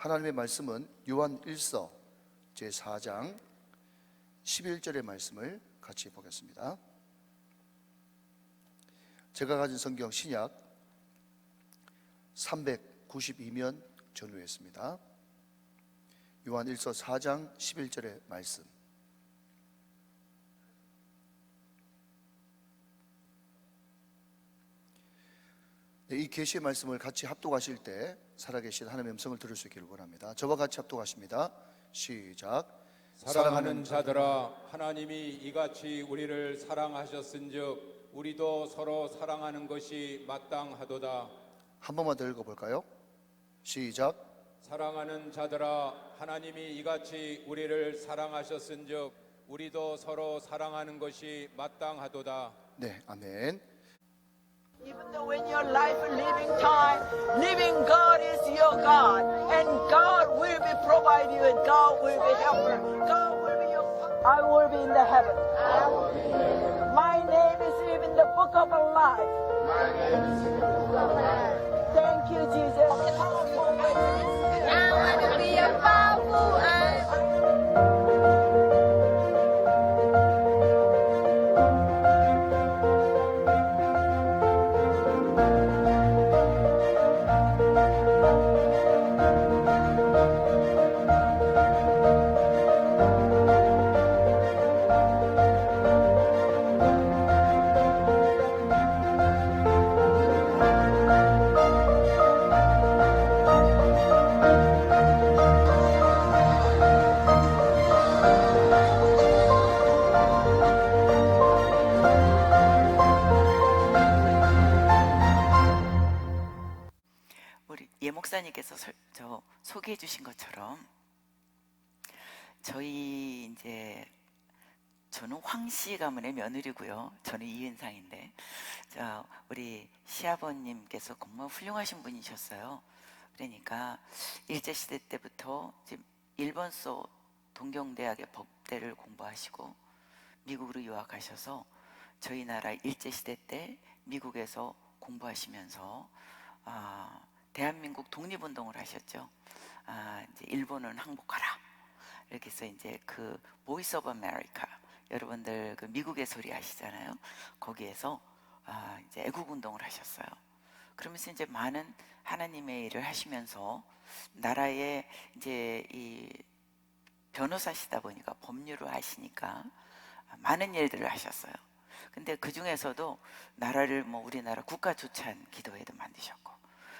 하나님의 말씀은 요한 1서 제4장 11절의 말씀을 같이 보겠습니다. 제가 가진 성경 신약 392면 전후했습니다. 요한 1서 4장 11절의 말씀. 이 계시의 말씀을 같이 합독하실 때 살아계신 하나님의 음성을 들을 수 있기를 원합니다. 저와 같이 합독하십니다. 시작. 사랑하는 자들아, 하나님이 이같이 우리를 사랑하셨은즉 우리도 서로 사랑하는 것이 마땅하도다. 한 번만 더 읽어볼까요? 시작. 사랑하는 자들아, 하나님이 이같이 우리를 사랑하셨은즉 우리도 서로 사랑하는 것이 마땅하도다. 네, 아멘. Even though in your life, living time, living God is your God, and God will be provide you, and God will be helper. God will be your. I will be in the heaven. My name is in the book of life. Thank you, Jesus. I want to be a powerful 우리 예 목사님께서 소개해 주신 것처럼 저는 황씨 가문의 며느리고요. 저는 이은상인데, 우리 시아버님께서 정말 훌륭하신 분이셨어요. 그러니까 일제시대 때부터 지금 일본서 동경대학의 법대를 공부하시고 미국으로 유학하셔서 저희 나라 일제시대 때 미국에서 공부하시면서 대한민국 독립운동을 하셨죠. 이제 일본은 항복하라. 이렇게 해서 이제 그 보이스 오브 아메리카, 여러분들 그 미국의 소리 아시잖아요. 거기에서 이제 애국운동을 하셨어요. 그러면서 이제 많은 하나님의 일을 하시면서 나라에 이제 이 변호사시다 보니까 법률을 아시니까 많은 일들을 하셨어요. 근데 그 중에서도 나라를 우리나라 국가조찬 기도회도 만드셨고,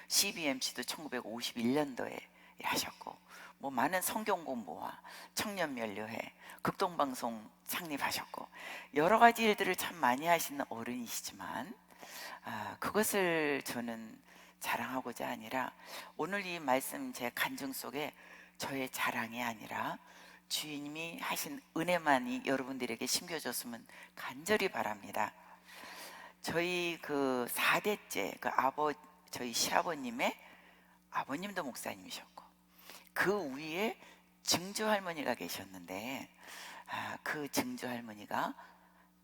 CBMC도 1951년도에 하셨고, 많은 성경 공부와 청년면류회, 극동방송 창립하셨고, 여러 가지 일들을 참 많이 하시는 어른이시지만, 그것을 저는 자랑하고자 아니라 오늘 이 말씀 제 간증 속에 저의 자랑이 아니라 주님이 하신 은혜만이 여러분들에게 심겨졌으면 간절히 바랍니다. 저희 그 4대째 저희 시아버님의 아버님도 목사님이셨고, 그 위에 증조 할머니가 계셨는데, 그 증조 할머니가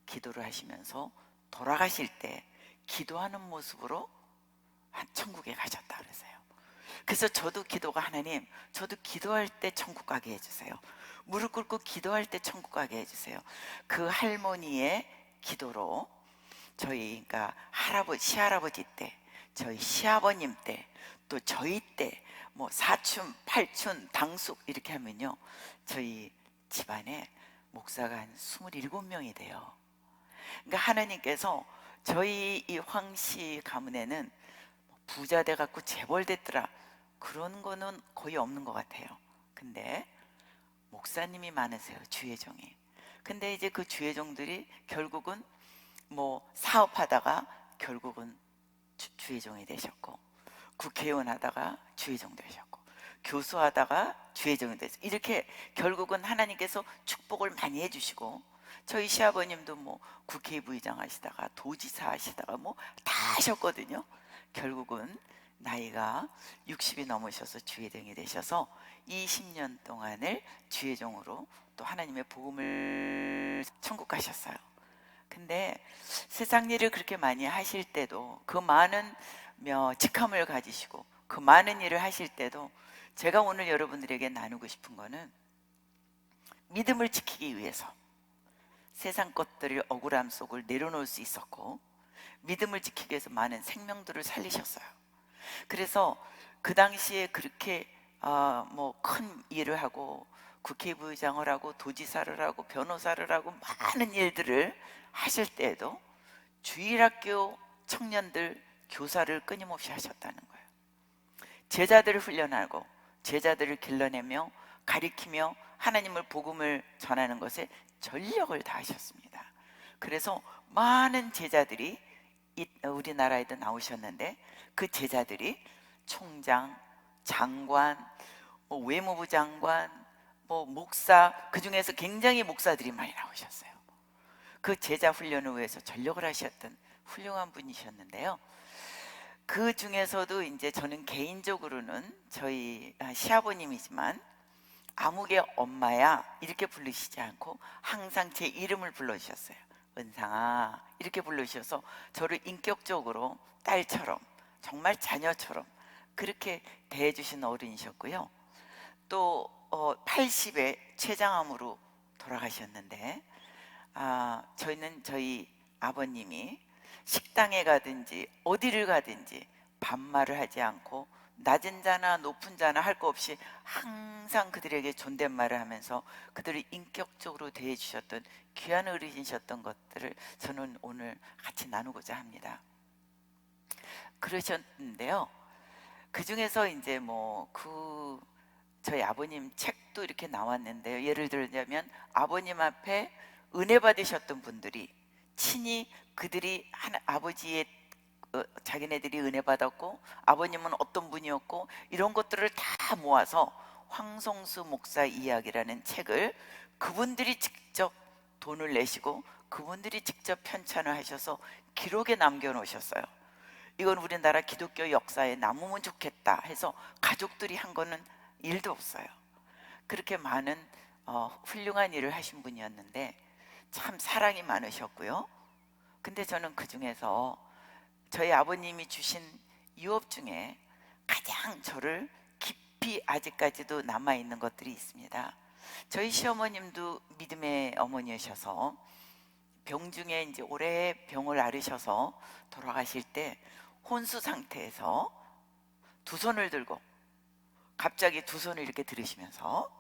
기도를 하시면서 돌아가실 때 기도하는 모습으로 천국에 가셨다 그러세요. 그래서 저도 기도가, 하나님, 저도 기도할 때 천국 가게 해주세요. 무릎 꿇고 기도할 때 천국 가게 해주세요. 그 할머니의 기도로 그러니까 시할아버지 때, 저희 시아버님 때, 또 저희 때 사춘, 팔춘, 당숙 이렇게 하면요, 저희 집안에 목사가 한 27명이 돼요. 그러니까 하나님께서 저희 이 황씨 가문에는 부자 돼갖고 재벌 됐더라, 그런 거는 거의 없는 것 같아요. 근데 목사님이 많으세요, 주회종이. 근데 이제 그 주회종들이 결국은 사업하다가 결국은 주회종이 되셨고, 국회의원 하다가 주회종 되셨고, 교수하다가 주회종이 되셨고, 이렇게 결국은 하나님께서 축복을 많이 해주시고, 저희 시아버님도 국회부의장 하시다가 도지사 하시다가 다 하셨거든요. 결국은 나이가 60이 넘으셔서 주회종이 되셔서 20년 동안을 주회종으로 또 하나님의 복음을 천국 가셨어요. 근데 세상 일을 그렇게 많이 하실 때도 그 많은 직함을 가지시고 그 많은 일을 하실 때도 제가 오늘 여러분들에게 나누고 싶은 거는 믿음을 지키기 위해서 세상 것들을 억울함 속을 내려놓을 수 있었고 믿음을 지키기 위해서 많은 생명들을 살리셨어요. 그래서 그 당시에 그렇게 뭐 큰 일을 하고 국회의장을 하고 도지사를 하고 변호사를 하고 많은 일들을 하실 때에도 주일학교 청년들 교사를 끊임없이 하셨다는 거예요. 제자들을 훈련하고 제자들을 길러내며 가리키며 하나님을 복음을 전하는 것에 전력을 다하셨습니다. 그래서 많은 제자들이 우리나라에도 나오셨는데 그 제자들이 총장, 장관, 외무부 장관, 목사, 그 중에서 굉장히 목사들이 많이 나오셨어요. 그 제자 훈련을 위해서 전력을 하셨던 훌륭한 분이셨는데요. 그 중에서도 이제 저는 개인적으로는 저희 시아버님이지만 아무개 엄마야 이렇게 부르시지 않고 항상 제 이름을 불러주셨어요. 은상아 이렇게 불러주셔서 저를 인격적으로 딸처럼 정말 자녀처럼 그렇게 대해주신 어른이셨고요. 또 80에 췌장암으로 돌아가셨는데 저희는 저희 아버님이 식당에 가든지 어디를 가든지 반말을 하지 않고 낮은 자나 높은 자나 할 거 없이 항상 그들에게 존댓말을 하면서 그들을 인격적으로 대해주셨던 귀한 어른이셨던 것들을 저는 오늘 같이 나누고자 합니다. 그러셨는데요. 그 중에서 이제 저희 아버님 책도 이렇게 나왔는데요. 예를 들자면 아버님 앞에 은혜 받으셨던 분들이 친히 그들이 아버지의 자기네들이 은혜 받았고 아버님은 어떤 분이었고 이런 것들을 다 모아서 황성수 목사 이야기라는 책을 그분들이 직접 돈을 내시고 그분들이 직접 편찬을 하셔서 기록에 남겨놓으셨어요. 이건 우리나라 기독교 역사에 남으면 좋겠다 해서 가족들이 한 거는 일도 없어요. 그렇게 많은 훌륭한 일을 하신 분이었는데 참 사랑이 많으셨고요. 근데 저는 그 중에서 저희 아버님이 주신 유업 중에 가장 저를 깊이 아직까지도 남아있는 것들이 있습니다. 저희 시어머님도 믿음의 어머니셔서 병 중에 이제 오래 병을 앓으셔서 돌아가실 때 혼수 상태에서 두 손을 들고 갑자기 두 손을 이렇게 들으시면서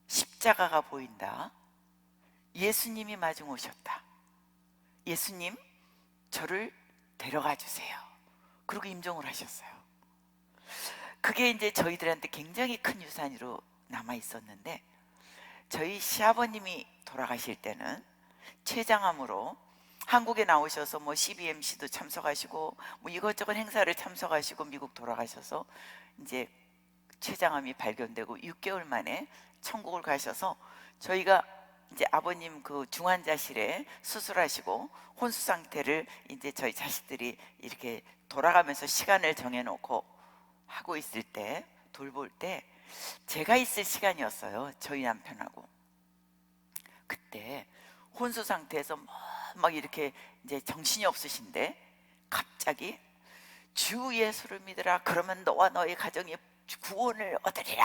십자가가 보인다. 예수님이 마중 오셨다. 예수님 저를 데려가 주세요. 그리고 임종을 하셨어요. 그게 이제 저희들한테 굉장히 큰 유산으로 남아 있었는데 저희 시아버님이 돌아가실 때는 췌장암으로 한국에 나오셔서 CBMC도 참석하시고 이것저것 행사를 참석하시고 미국 돌아가셔서 이제 췌장암이 발견되고 6개월 만에 천국을 가셔서 저희가 이제 아버님 그 중환자실에 수술하시고 혼수 상태를 이제 저희 자식들이 이렇게 돌아가면서 시간을 정해놓고 하고 있을 때 돌볼 때 제가 있을 시간이었어요. 저희 남편하고. 그때 혼수 상태에서 막 이렇게 이제 정신이 없으신데 갑자기 주 예수를 믿으라 그러면 너와 너의 가정이 구원을 얻으리라.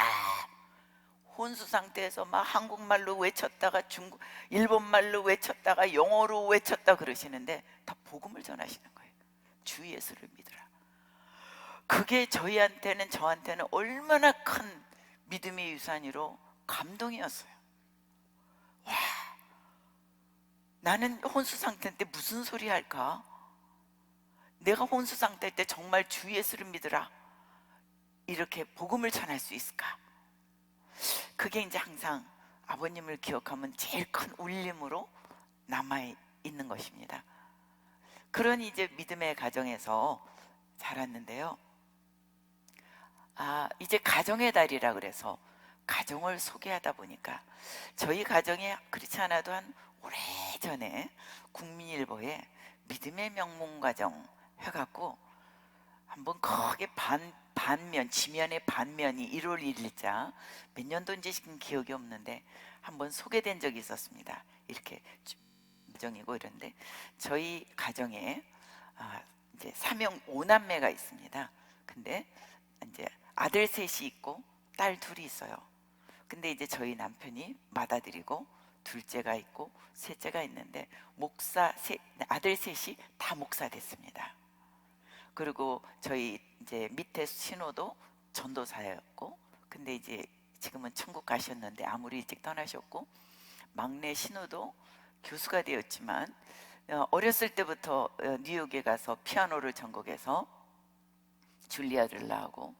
혼수 상태에서 막 한국말로 외쳤다가 일본말로 외쳤다가 영어로 외쳤다 그러시는데 다 복음을 전하시는 거예요. 주 예수를 믿으라. 그게 저한테는 얼마나 큰 믿음의 유산으로 감동이었어요. 와, 나는 혼수 상태인데 무슨 소리 할까? 내가 혼수 상태일 때 정말 주 예수를 믿으라 이렇게 복음을 전할 수 있을까? 그게 이제 항상 아버님을 기억하면 제일 큰 울림으로 남아있는 것입니다. 그런 이제 믿음의 가정에서 자랐는데요. 이제 가정의 달이라 그래서 가정을 소개하다 보니까 저희 가정에 그렇지 않아도 한 오래전에 국민일보에 믿음의 명문가정 해갖고 한번 크게 지면의 반면이 1월 1일자 몇 년도인지 지금 기억이 없는데 한번 소개된 적이 있었습니다. 이렇게 가정이고 이런데 저희 가정에 이제 5남매가 있습니다. 근데 이제 아들 셋이 있고 딸 둘이 있어요. 근데 이제 저희 남편이 맏아들이고 둘째가 있고 셋째가 있는데 아들 셋이 다 목사 됐습니다. 그리고 저희 이제 밑에 신호도 전도사였고, 근데 이제 지금은 천국 가셨는데 아무리 일찍 떠나셨고, 막내 신우도 교수가 되었지만 어렸을 때부터 뉴욕에 가서 피아노를 전공해서 줄리아를 나오고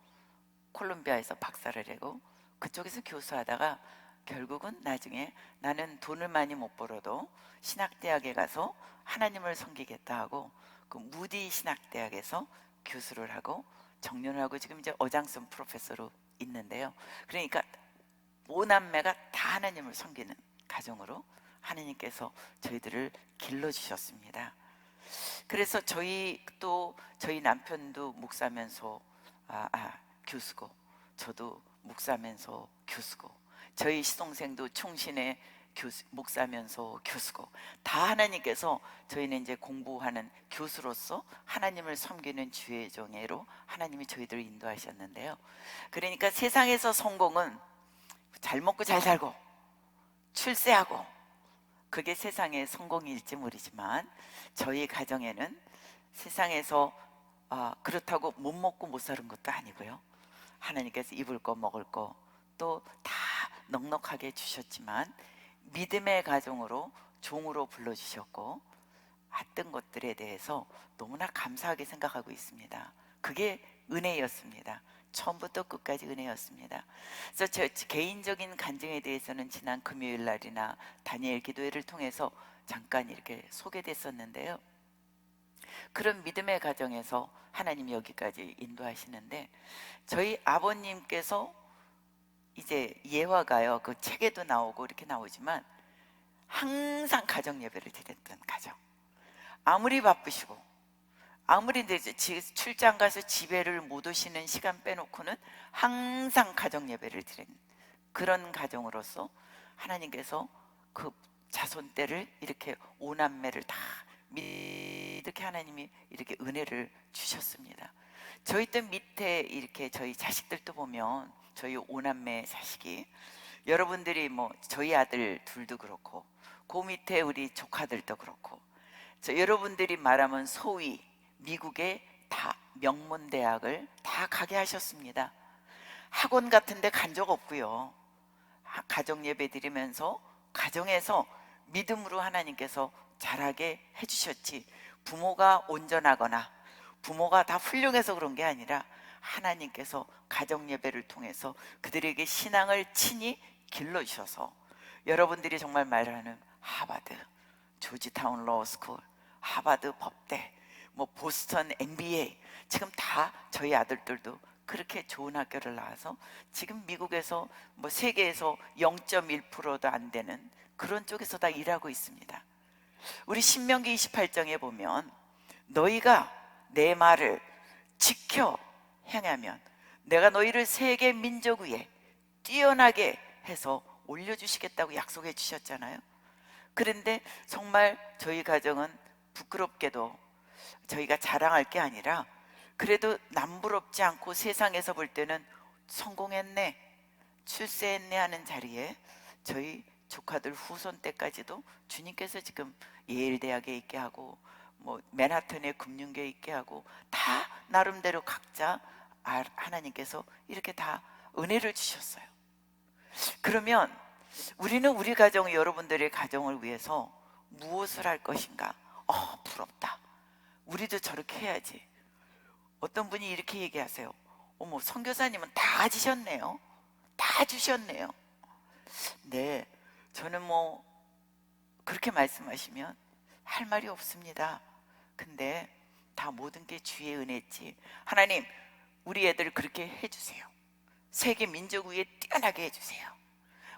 콜롬비아에서 박사를 하고 그쪽에서 교수하다가 결국은 나중에 나는 돈을 많이 못 벌어도 신학대학에 가서 하나님을 섬기겠다 하고 그 무디 신학대학에서 교수를 하고 정년을 하고 지금 이제 어장선 프로페서로 있는데요. 그러니까 5남매가 다 하나님을 섬기는 가정으로 하나님께서 저희들을 길러주셨습니다. 그래서 저희 남편도 목사면서 교수고, 저도 목사면서 교수고, 저희 시동생도 총신의 목사면서 교수고, 다 하나님께서 저희는 이제 공부하는 교수로서 하나님을 섬기는 주의 종애로 하나님이 저희들을 인도하셨는데요. 그러니까 세상에서 성공은 잘 먹고 잘 살고 출세하고, 그게 세상의 성공일지 모르지만 저희 가정에는 세상에서 그렇다고 못 먹고 못 사는 것도 아니고요. 하나님께서 입을 거 먹을 거 또 다 넉넉하게 주셨지만 믿음의 가정으로 종으로 불러주셨고, 했던 것들에 대해서 너무나 감사하게 생각하고 있습니다. 그게 은혜였습니다. 처음부터 끝까지 은혜였습니다. 그래서 저 개인적인 간증에 대해서는 지난 금요일 날이나 다니엘 기도회를 통해서 잠깐 이렇게 소개됐었는데요. 그런 믿음의 가정에서 하나님이 여기까지 인도하시는데, 저희 아버님께서 이제 예화가요, 그 책에도 나오고 이렇게 나오지만 항상 가정 예배를 드렸던 가정. 아무리 바쁘시고 아무리 이제 출장 가서 집에를 못 오시는 시간 빼놓고는 항상 가정 예배를 드리는 그런 가정으로서 하나님께서 그 자손들을 이렇게 5남매를 다 이렇게 하나님이 이렇게 은혜를 주셨습니다. 저희 때 밑에 이렇게 저희 자식들도 보면 저희 5남매 자식이, 여러분들이 뭐 저희 아들 둘도 그렇고 그 밑에 우리 조카들도 그렇고, 여러분들이 말하면 소위 미국의 다 명문 대학을 다 가게 하셨습니다. 학원 같은 데 간 적 없고요. 가정 예배 드리면서 가정에서 믿음으로 하나님께서 자라게 해주셨지, 부모가 온전하거나 부모가 다 훌륭해서 그런 게 아니라 하나님께서 가정 예배를 통해서 그들에게 신앙을 친히 길러주셔서, 여러분들이 정말 말하는 하버드, 조지타운 로스쿨, 하버드 법대, 뭐 보스턴 MBA, 지금 다 저희 아들들도 그렇게 좋은 학교를 나와서 지금 미국에서 뭐 세계에서 0.1%도 안 되는 그런 쪽에서 다 일하고 있습니다. 우리 신명기 28장에 보면 너희가 내 말을 지켜 행하면 내가 너희를 세계 민족 위에 뛰어나게 해서 올려주시겠다고 약속해 주셨잖아요. 그런데 정말 저희 가정은 부끄럽게도 저희가 자랑할 게 아니라 그래도 남부럽지 않고 세상에서 볼 때는 성공했네, 출세했네 하는 자리에 저희 조카들 후손 때까지도 주님께서 지금 예일대학에 있게 하고 뭐 맨하튼의 금융계에 있게 하고 다 나름대로 각자 하나님께서 이렇게 다 은혜를 주셨어요. 그러면 우리는 우리 가정, 여러분들의 가정을 위해서 무엇을 할 것인가? 부럽다. 우리도 저렇게 해야지. 어떤 분이 이렇게 얘기하세요. 어머, 선교사님은 다 가지셨네요. 다 주셨네요. 네, 저는 뭐 그렇게 말씀하시면 할 말이 없습니다. 근데 다 모든 게 주의 은혜지. 하나님, 우리 애들 그렇게 해주세요. 세계 민족 위에 뛰어나게 해주세요.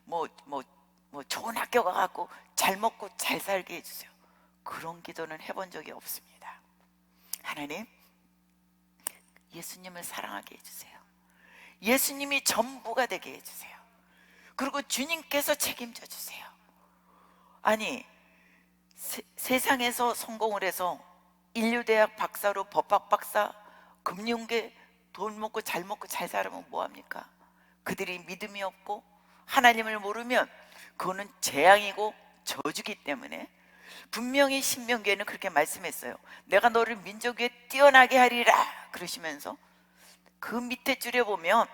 뭐 좋은 학교 가갖고 잘 먹고 잘 살게 해주세요. 그런 기도는 해본 적이 없습니다. 하나님, 예수님을 사랑하게 해주세요. 예수님이 전부가 되게 해주세요. 그리고 주님께서 책임져 주세요. 아니, 세상에서 성공을 해서 인류대학 박사로 법학 박사, 금융계 돈 먹고 잘 살으면 뭐합니까? 그들이 믿음이 없고 하나님을 모르면 그거는 재앙이고 저주기 때문에 분명히 신명기에는 그렇게 말씀했어요. 내가 너를 민족 위에 뛰어나게 하리라 그러시면서 그 밑에 줄에 보면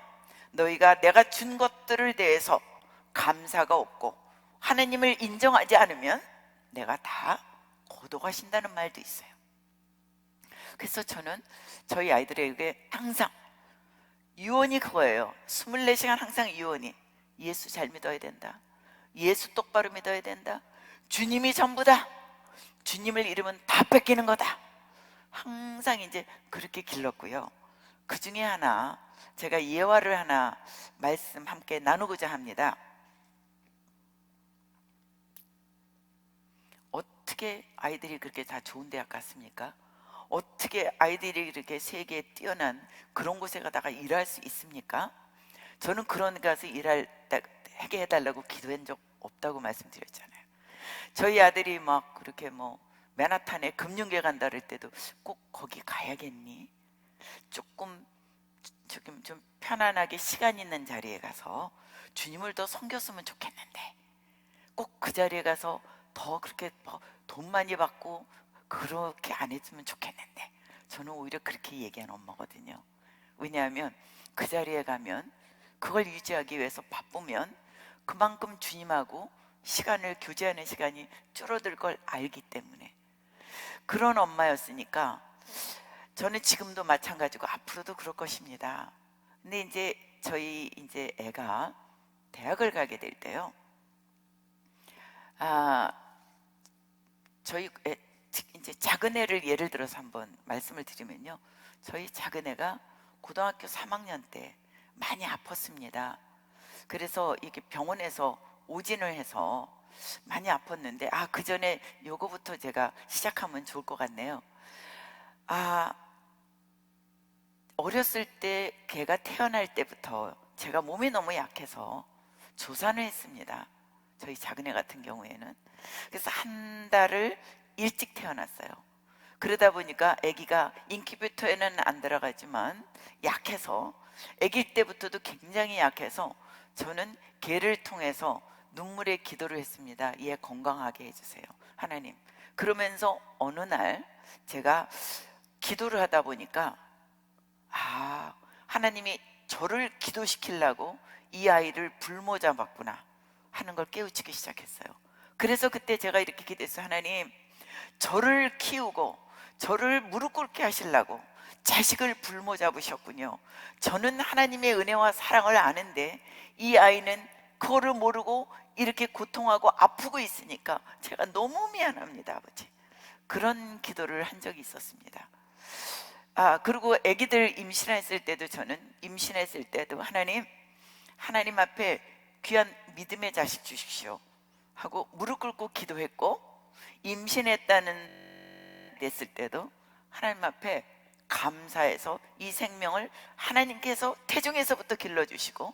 너희가 내가 준 것들을 대해서 감사가 없고 하나님을 인정하지 않으면 내가 다 고독하신다는 말도 있어요. 그래서 저는 저희 아이들에게 항상 유언이 그거예요. 24시간 항상 유언이 예수 잘 믿어야 된다. 예수 똑바로 믿어야 된다. 주님이 전부다. 주님을 잃으면 다 뺏기는 거다. 항상 이제 그렇게 길렀고요. 그 중에 하나 제가 예화를 하나 말씀 함께 나누고자 합니다. 어떻게 아이들이 그렇게 다 좋은 대학 갔습니까? 어떻게 아이들이 이렇게 세계에 뛰어난 그런 곳에 가다가 일할 수 있습니까? 저는 그런 데 가서 하게 해달라고 기도한 적 없다고 말씀드렸잖아요. 저희 아들이 막 그렇게 뭐 맨하탄에 금융계 간다 그럴 때도 꼭 거기 가야겠니? 조금 좀 편안하게 시간 있는 자리에 가서 주님을 더 섬겼으면 좋겠는데 꼭 그 자리에 가서 더 그렇게 돈 많이 받고 그렇게 안 했으면 좋겠는데 저는 오히려 그렇게 얘기한 엄마거든요. 왜냐하면 그 자리에 가면 그걸 유지하기 위해서 바쁘면 그만큼 주님하고 시간을 교제하는 시간이 줄어들 걸 알기 때문에 그런 엄마였으니까 저는 지금도 마찬가지고 앞으로도 그럴 것입니다. 근데 이제 저희 애가 대학을 가게 될 때요. 저희 이제 작은 애를 예를 들어서 한번 말씀을 드리면요. 저희 작은 애가 고등학교 3학년 때 많이 아팠습니다. 그래서 이게 병원에서 오진을 해서 많이 아팠는데 그 전에 요거부터 제가 시작하면 좋을 것 같네요. 어렸을 때 걔가 태어날 때부터 제가 몸이 너무 약해서 조산을 했습니다. 저희 작은 애 같은 경우에는. 그래서 한 달을 일찍 태어났어요. 그러다 보니까 아기가 인큐베이터에는 안 들어가지만 약해서 아기일 때부터도 굉장히 약해서 저는 걔를 통해서 눈물의 기도를 했습니다. 얘 건강하게 해주세요 하나님. 그러면서 어느 날 제가 기도를 하다 보니까 하나님이 저를 기도시키려고 이 아이를 불모 잡았구나 하는 걸 깨우치기 시작했어요. 그래서 그때 제가 이렇게 기도했어요. 하나님, 저를 키우고 저를 무릎 꿇게 하시려고 자식을 불모 잡으셨군요. 저는 하나님의 은혜와 사랑을 아는데 이 아이는 그거를 모르고 이렇게 고통하고 아프고 있으니까 제가 너무 미안합니다 아버지. 그런 기도를 한 적이 있었습니다. 그리고 아기들 임신했을 때도 저는 임신했을 때도 하나님 앞에 귀한 믿음의 자식 주십시오 하고 무릎 꿇고 기도했고, 임신했다는 됐을 때도 하나님 앞에 감사해서 이 생명을 하나님께서 태중에서부터 길러주시고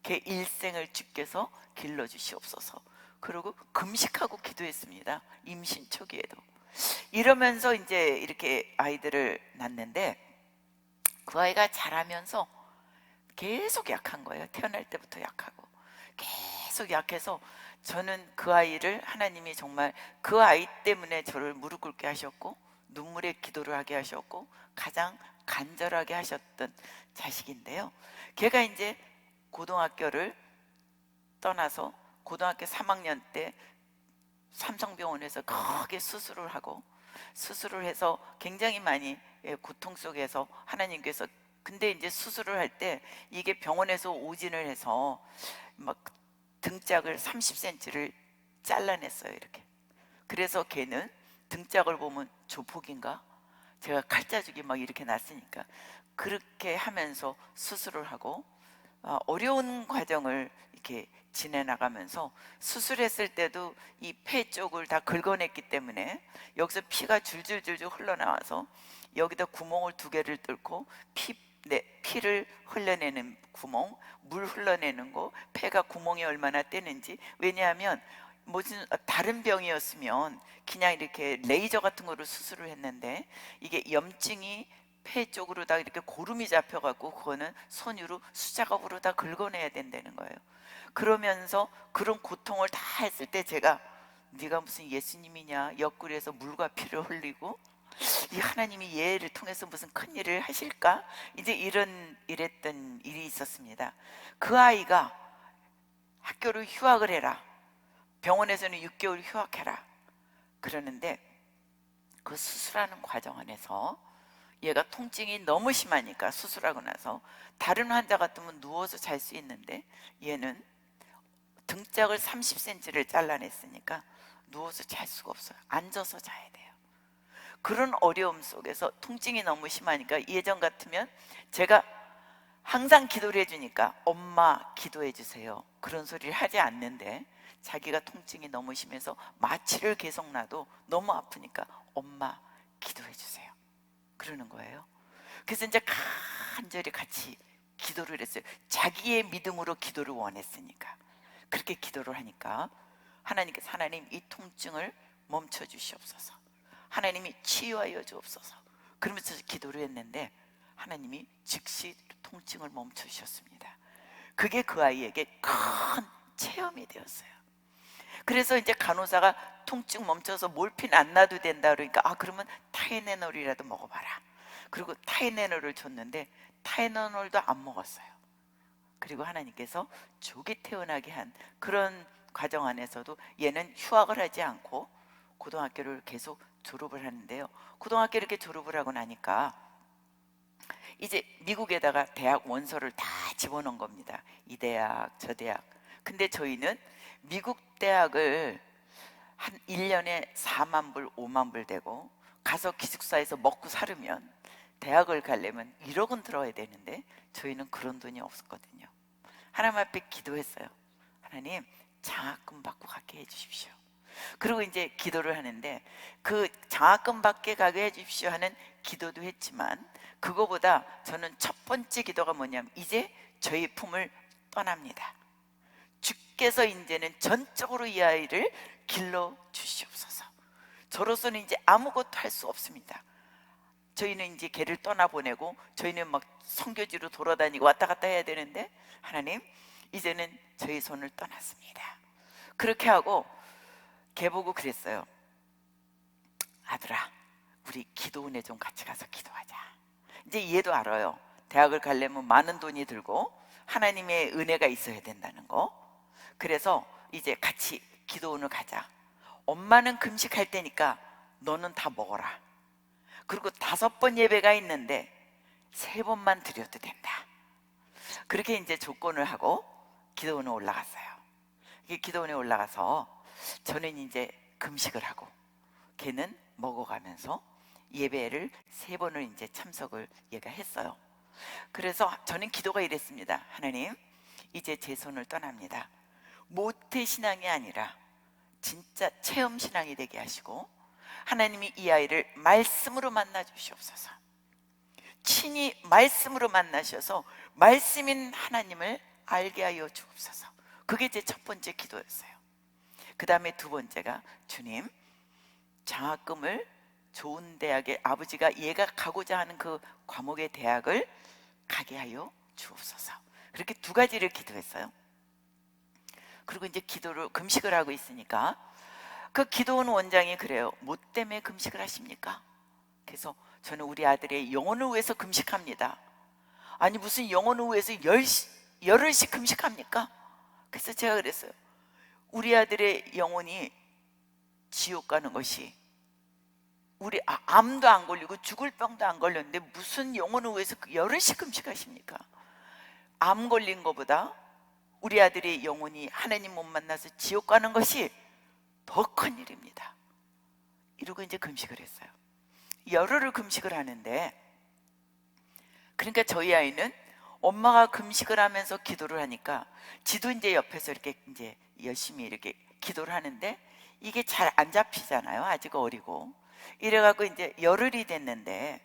걔 일생을 주께서 길러주시옵소서. 그리고 금식하고 기도했습니다. 임신 초기에도. 이러면서 이제 이렇게 아이들을 낳는데 그 아이가 자라면서 계속 약한 거예요. 태어날 때부터 약하고 계속 약해서 저는 그 아이를 하나님이 정말 그 아이 때문에 저를 무릎 꿇게 하셨고 눈물의 기도를 하게 하셨고 가장 간절하게 하셨던 자식인데요. 걔가 이제 고등학교를 떠나서 고등학교 3학년 때 삼성병원에서 크게 수술을 하고 수술을 해서 굉장히 많이 고통 속에서 하나님께서, 근데 이제 수술을 할 때 이게 병원에서 오진을 해서 막 등짝을 30cm를 잘라냈어요 이렇게. 그래서 걔는 등짝을 보면 조폭인가? 제가 칼자국이 막 이렇게 났으니까 그렇게 하면서 수술을 하고 어려운 과정을 이렇게 지내나가면서 수술했을 때도 이 폐 쪽을 다 긁어냈기 때문에 여기서 피가 줄줄줄줄 흘러나와서 여기다 구멍을 2개를 뚫고 피를 흘려내는 구멍, 물 흘러내는 거, 폐가 구멍이 얼마나 떼는지. 왜냐하면 무슨 다른 병이었으면 그냥 이렇게 레이저 같은 거로 수술을 했는데 이게 염증이 폐 쪽으로 다 이렇게 고름이 잡혀갖고 그거는 손으로 수작업으로 다 긁어내야 된다는 거예요. 그러면서 그런 고통을 다 했을 때 제가 네가 무슨 예수님이냐, 옆구리에서 물과 피를 흘리고 이 하나님이 얘를 통해서 무슨 큰 일을 하실까? 이제 이랬던 일이 있었습니다. 그 아이가 학교를 휴학을 해라, 병원에서는 6개월 휴학해라 그러는데 그 수술하는 과정 안에서 얘가 통증이 너무 심하니까 수술하고 나서 다른 환자 같으면 누워서 잘 수 있는데 얘는 등짝을 30cm를 잘라냈으니까 누워서 잘 수가 없어요. 앉아서 자야 돼요. 그런 어려움 속에서 통증이 너무 심하니까 예전 같으면 제가 항상 기도를 해주니까 엄마 기도해 주세요 그런 소리를 하지 않는데 자기가 통증이 너무 심해서 마취를 계속 놔도 너무 아프니까 엄마 기도해 주세요 그러는 거예요. 그래서 이제 간절히 같이 기도를 했어요. 자기의 믿음으로 기도를 원했으니까. 그렇게 기도를 하니까 하나님께서 하나님 이 통증을 멈춰 주시옵소서, 하나님이 치유하여 주옵소서 그러면서 기도를 했는데 하나님이 즉시 통증을 멈춰 주셨습니다. 그게 그 아이에게 큰 체험이 되었어요. 그래서 이제 간호사가 통증 멈춰서 몰핀 안 놔도 된다 그러니까 그러면 타이레놀이라도 먹어봐라. 그리고 타이레놀을 줬는데 타이레놀도 안 먹었어요. 그리고 하나님께서 조기 태어나게 한 그런 과정 안에서도 얘는 휴학을 하지 않고 고등학교를 계속 졸업을 하는데요. 고등학교 이렇게 졸업을 하고 나니까 이제 미국에다가 대학 원서를 다 집어넣은 겁니다. 이 대학 저 대학. 근데 저희는 미국 대학을 한 1년에 4만 불 5만 불 되고 가서 기숙사에서 먹고 살으면 대학을 가려면 1억 원 들어야 되는데 저희는 그런 돈이 없었거든요. 하나님 앞에 기도했어요. 하나님 장학금 받고 가게 해주십시오. 그리고 이제 기도를 하는데 그 장학금 받게 가게 해주십시오 하는 기도도 했지만 그거보다 저는 첫 번째 기도가 뭐냐면 이제 저희 품을 떠납니다. 주께서 이제는 전적으로 이 아이를 길러 주시옵소서. 저로서는 이제 아무것도 할 수 없습니다. 저희는 이제 걔를 떠나보내고 저희는 막 선교지로 돌아다니고 왔다 갔다 해야 되는데 하나님 이제는 저희 손을 떠났습니다. 그렇게 하고 걔 보고 그랬어요. 아들아 우리 기도원에 좀 같이 가서 기도하자. 이제 얘도 알아요. 대학을 가려면 많은 돈이 들고 하나님의 은혜가 있어야 된다는 거. 그래서 이제 같이 기도원을 가자. 엄마는 금식할 테니까 너는 다 먹어라. 그리고 5번 예배가 있는데 3번만 드려도 된다. 그렇게 이제 조건을 하고 기도원에 올라갔어요. 기도원에 올라가서 저는 이제 금식을 하고 걔는 먹어가면서 예배를 3번을 이제 참석을 얘가 했어요. 그래서 저는 기도가 이랬습니다. 하나님 이제 제 손을 떠납니다. 모태 신앙이 아니라 진짜 체험 신앙이 되게 하시고 하나님이 이 아이를 말씀으로 만나 주시옵소서. 친히 말씀으로 만나셔서 말씀인 하나님을 알게 하여 주옵소서. 그게 제 첫 번째 기도였어요. 그 다음에 두 번째가 주님 장학금을 좋은 대학에 아버지가 얘가 가고자 하는 그 과목의 대학을 가게 하여 주옵소서. 그렇게 두 가지를 기도했어요. 그리고 이제 기도를 금식을 하고 있으니까 그 기도원 원장이 그래요. 뭐 때문에 금식을 하십니까? 그래서 저는 우리 아들의 영혼을 위해서 금식합니다. 아니 무슨 영혼을 위해서 열흘씩 금식합니까? 그래서 제가 그랬어요. 우리 아들의 영혼이 지옥 가는 것이 우리 암도 안 걸리고 죽을 병도 안 걸렸는데 무슨 영혼을 위해서 열흘씩 금식하십니까? 암 걸린 것보다 우리 아들의 영혼이 하나님 못 만나서 지옥 가는 것이 더 큰 일입니다. 이러고 이제 금식을 했어요. 열흘을 금식을 하는데 그러니까 저희 아이는 엄마가 금식을 하면서 기도를 하니까 지도 이제 옆에서 이렇게 이제 열심히 이렇게 기도를 하는데 이게 잘 안 잡히잖아요. 아직 어리고. 이래갖고 이제 열흘이 됐는데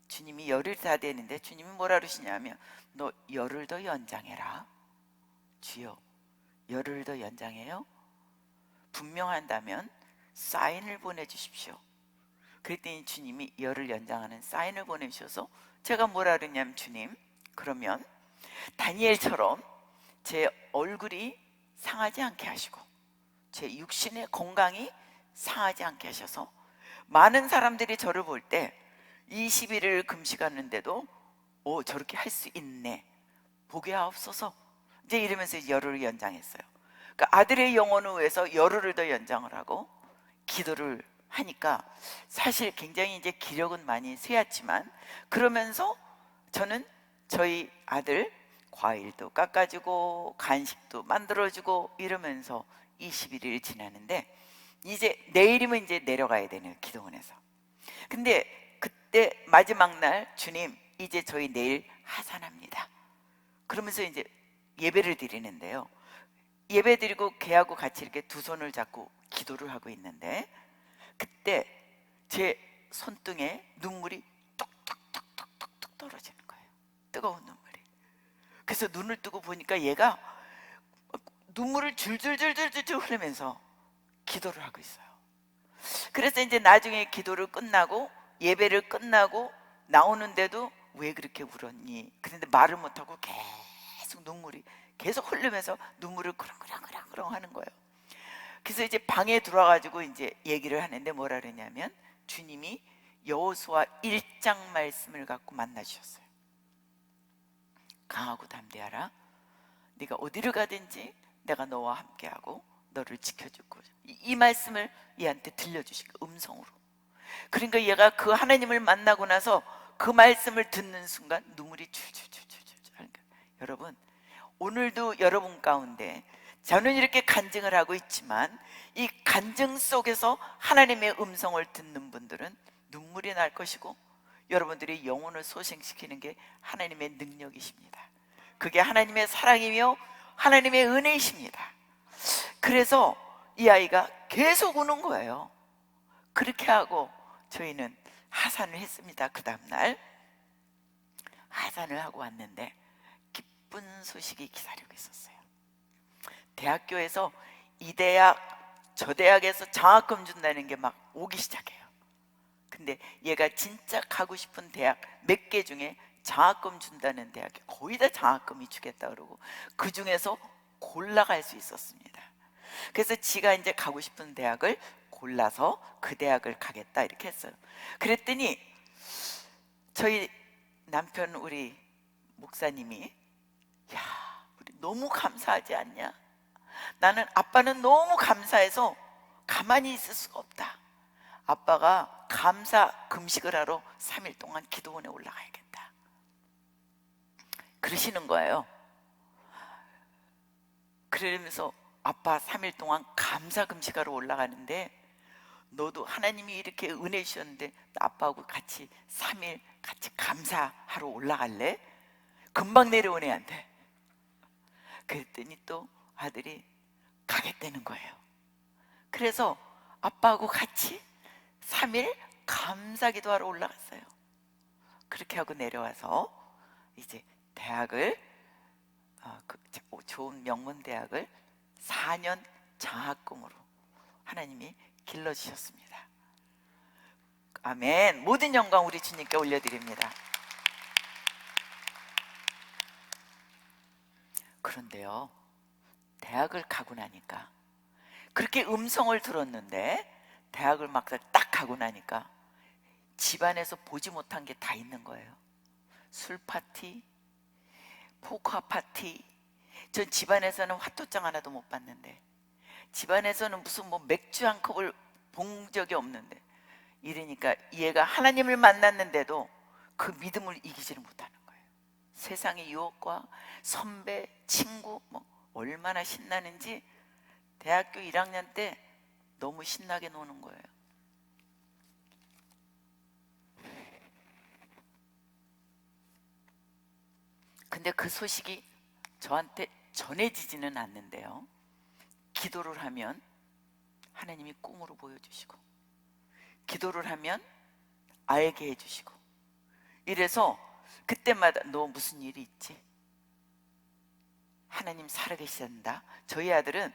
주님이 열흘 다 되는데 주님이 뭐라 그러시냐면 너 열흘 더 연장해라. 주여 열흘 더 연장해요? 분명한다면 사인을 보내주십시오. 그랬더니 주님이 열을 연장하는 사인을 보내주셔서 제가 뭐라 그랬냐면, 주님, 그러면 다니엘처럼 제 얼굴이 상하지 않게 하시고 제 육신의 건강이 상하지 않게 하셔서 많은 사람들이 저를 볼 때 21일 금식하는데도 저렇게 할 수 있네, 보게 하옵소서, 이제 이러면서 열흘을 연장했어요. 그러니까 아들의 영혼을 위해서 열흘을 더 연장을 하고 기도를 하니까 사실 굉장히 이제 기력은 많이 쇠했지만, 그러면서 저는 저희 아들 과일도 깎아주고 간식도 만들어주고 이러면서 21일 지나는데, 이제 내일이면 이제 내려가야 되네요, 기도원에서. 근데 그때 마지막 날, 주님, 이제 저희 내일 하산합니다. 그러면서 이제 예배를 드리는데요, 예배 드리고 걔하고 같이 이렇게 두 손을 잡고 기도를 하고 있는데, 그때 제 손등에 눈물이 뚝뚝뚝뚝뚝 떨어지는 거예요. 뜨거운 눈물이. 그래서 눈을 뜨고 보니까 얘가 눈물을 줄줄줄줄줄 흘리면서 기도를 하고 있어요. 그래서 이제 나중에 기도를 끝나고 예배를 끝나고 나오는데도 왜 그렇게 울었니? 그런데 말을 못하고 계속 눈물이 계속 흐르면서 눈물을 그렁그렁그렁 하는 거예요. 그래서 이제 방에 들어와가지고 이제 얘기를 하는데 뭐라 그러냐면, 주님이 여호수아 1장 말씀을 갖고 만나 주셨어요. 강하고 담대하라. 네가 어디를 가든지 내가 너와 함께하고 너를 지켜줄 거야. 이 말씀을 얘한테 들려주신 거, 음성으로. 그러니까 얘가 그 하나님을 만나고 나서 그 말씀을 듣는 순간 눈물이 줄줄줄줄줄 하는 거예요. 여러분, 오늘도 여러분 가운데 저는 이렇게 간증을 하고 있지만, 이 간증 속에서 하나님의 음성을 듣는 분들은 눈물이 날 것이고, 여러분들이 영혼을 소생시키는 게 하나님의 능력이십니다. 그게 하나님의 사랑이며 하나님의 은혜이십니다. 그래서 이 아이가 계속 우는 거예요. 그렇게 하고 저희는 하산을 했습니다. 그 다음날 하산을 하고 왔는데 기쁜 소식이 기다리고 있었어요. 대학교에서 이 대학 저 대학에서 장학금 준다는 게 막 오기 시작해요. 근데 얘가 진짜 가고 싶은 대학 몇 개 중에 장학금 준다는 대학이 거의 다 장학금이 주겠다 그러고, 그 중에서 골라갈 수 있었습니다. 그래서 지가 이제 가고 싶은 대학을 골라서 그 대학을 가겠다 이렇게 했어요. 그랬더니 저희 남편, 우리 목사님이, 야, 우리 너무 감사하지 않냐? 나는 아빠는 너무 감사해서 가만히 있을 수가 없다. 아빠가 감사 금식을 하러 3일 동안 기도원에 올라가야겠다 그러시는 거예요. 그러면서 아빠 3일 동안 감사 금식하러 올라가는데, 너도 하나님이 이렇게 은혜 주셨는데 아빠하고 같이 3일 같이 감사하러 올라갈래? 금방 내려온 애한테. 그랬더니 또 아들이 가겠다는 거예요. 그래서 아빠하고 같이 3일 감사기도하러 올라갔어요. 그렇게 하고 내려와서 이제 대학을 좋은 명문 대학을 4년 장학금으로 하나님이 길러주셨습니다. 아멘. 모든 영광 우리 주님께 올려드립니다. 그런데요, 대학을 가고 나니까, 그렇게 음성을 들었는데 대학을 막상 딱 가고 나니까 집안에서 보지 못한 게 다 있는 거예요. 술 파티, 포커 파티. 전 집안에서는 화토장 하나도 못 봤는데, 집안에서는 무슨 뭐 맥주 한 컵을 본 적이 없는데, 이러니까 얘가 하나님을 만났는데도 그 믿음을 이기지를 못하는 거예요. 세상의 유혹과 선배, 친구 뭐 얼마나 신나는지 대학교 1학년 때 너무 신나게 노는 거예요. 근데 그 소식이 저한테 전해지지는 않는데요, 기도를 하면 하나님이 꿈으로 보여주시고, 기도를 하면 알게 해주시고, 이래서 그때마다 너 무슨 일이 있지? 하나님 살아계신다. 저희 아들은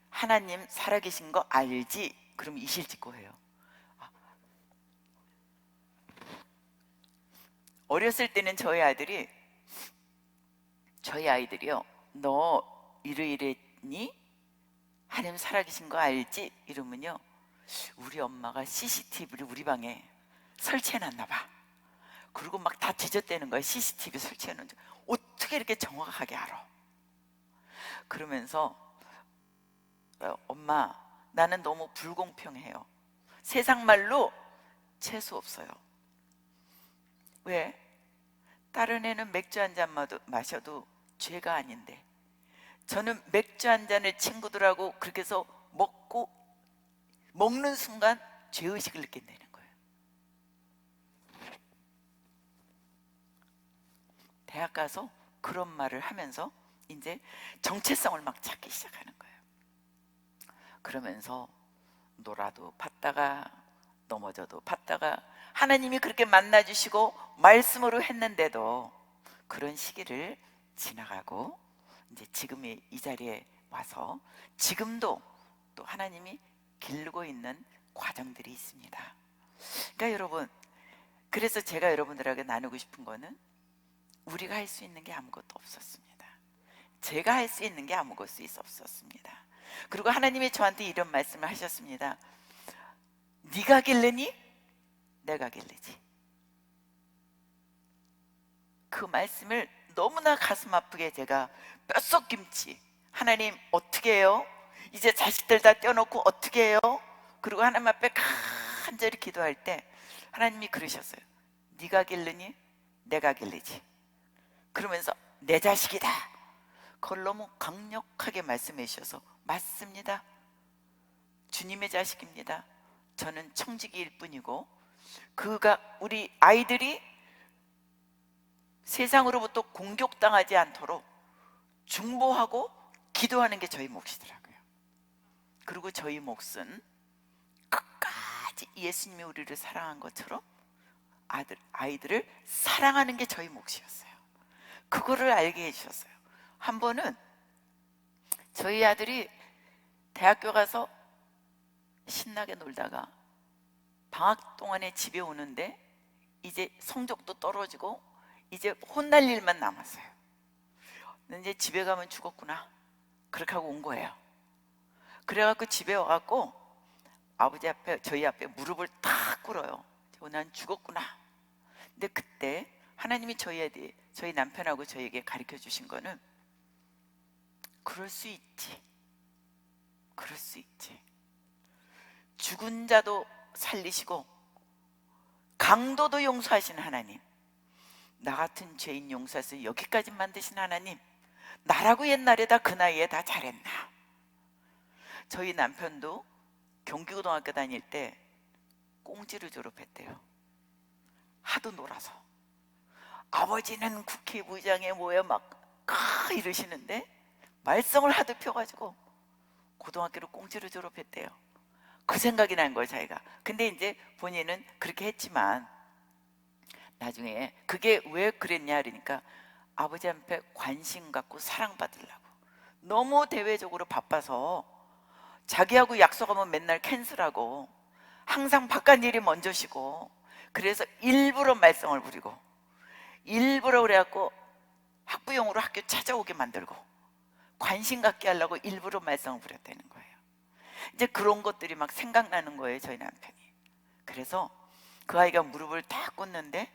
하나님 살아계신 거 알지? 그럼 이실직고 해요. 어렸을 때는 저희 아이들이요, 너 이러이랬니? 하나님 살아계신 거 알지? 이러면요, 우리 엄마가 CCTV를 우리 방에 설치해놨나 봐. 그리고 막 다 뒤졌다는 거야. CCTV 설치해놓은 줄 어떻게 이렇게 정확하게 알아? 그러면서 엄마, 나는 너무 불공평해요. 세상 말로 재수 없어요. 왜? 다른 애는 맥주 한 잔 마셔도 죄가 아닌데 저는 맥주 한 잔을 친구들하고 그렇게 해서 먹는 순간 죄의식을 느낀다는 거예요. 대학 가서 그런 말을 하면서 이제 정체성을 막 찾기 시작하는 거예요. 그러면서 놀아도 받다가 넘어져도 받다가 하나님이 그렇게 만나주시고 말씀으로 했는데도 그런 시기를 지나가고 이제 지금의 이 자리에 와서 지금도 또 하나님이 기르고 있는 과정들이 있습니다. 그러니까 여러분, 그래서 제가 여러분들에게 나누고 싶은 거는 우리가 할 수 있는 게 아무것도 없었습니다. 제가 할 수 있는 게 아무것도 없었습니다. 그리고 하나님이 저한테 이런 말씀을 하셨습니다. 네가 기르니 내가 기르지. 그 말씀을 너무나 가슴 아프게 제가 뼛속김치, 하나님 어떻게 해요? 이제 자식들 다 떼어놓고 어떻게 해요? 그리고 하나님 앞에 간절히 기도할 때 하나님이 그러셨어요. 네가 기르니 내가 기르지. 그러면서 내 자식이다. 그걸 너무 강력하게 말씀해 주셔서 맞습니다. 주님의 자식입니다. 저는 청지기일 뿐이고 우리 아이들이 세상으로부터 공격당하지 않도록 중보하고 기도하는 게 저희 몫이더라고요. 그리고 저희 몫은 끝까지 예수님이 우리를 사랑한 것처럼 아이들을 사랑하는 게 저희 몫이었어요. 그거를 알게 해주셨어요. 한 번은 저희 아들이 대학교 가서 신나게 놀다가 방학 동안에 집에 오는데 이제 성적도 떨어지고 이제 혼날 일만 남았어요. 이제 집에 가면 죽었구나, 그렇게 하고 온 거예요. 그래갖고 집에 와갖고 아버지 앞에, 저희 앞에 무릎을 탁 꿇어요. 난 죽었구나. 근데 그때 하나님이 저희 남편하고 저희에게 가르쳐 주신 거는 그럴 수 있지, 그럴 수 있지. 죽은 자도 살리시고 강도도 용서하시는 하나님, 나 같은 죄인 용서해서 여기까지 만드신 하나님, 나라고 옛날에다 그 나이에 다 잘했나. 저희 남편도 경기고등학교 다닐 때 꽁지로 졸업했대요. 하도 놀아서. 아버지는 국회의장에 뭐야 막 이러시는데 말썽을 하도 펴가지고 고등학교를 꽁지로 졸업했대요. 그 생각이 난 거예요, 자기가. 근데 이제 본인은 그렇게 했지만 나중에 그게 왜 그랬냐 그러니까 아버지 앞에 관심 갖고 사랑받으려고 너무 대외적으로 바빠서 자기하고 약속하면 맨날 캔슬하고 항상 바깥 일이 먼저시고, 그래서 일부러 말썽을 부리고 일부러 그래갖고 학부형으로 학교 찾아오게 만들고 관심 갖게 하려고 일부러 말썽을 부렸다는 거예요. 이제 그런 것들이 막 생각나는 거예요, 저희 남편이. 그래서 그 아이가 무릎을 딱 꿇는데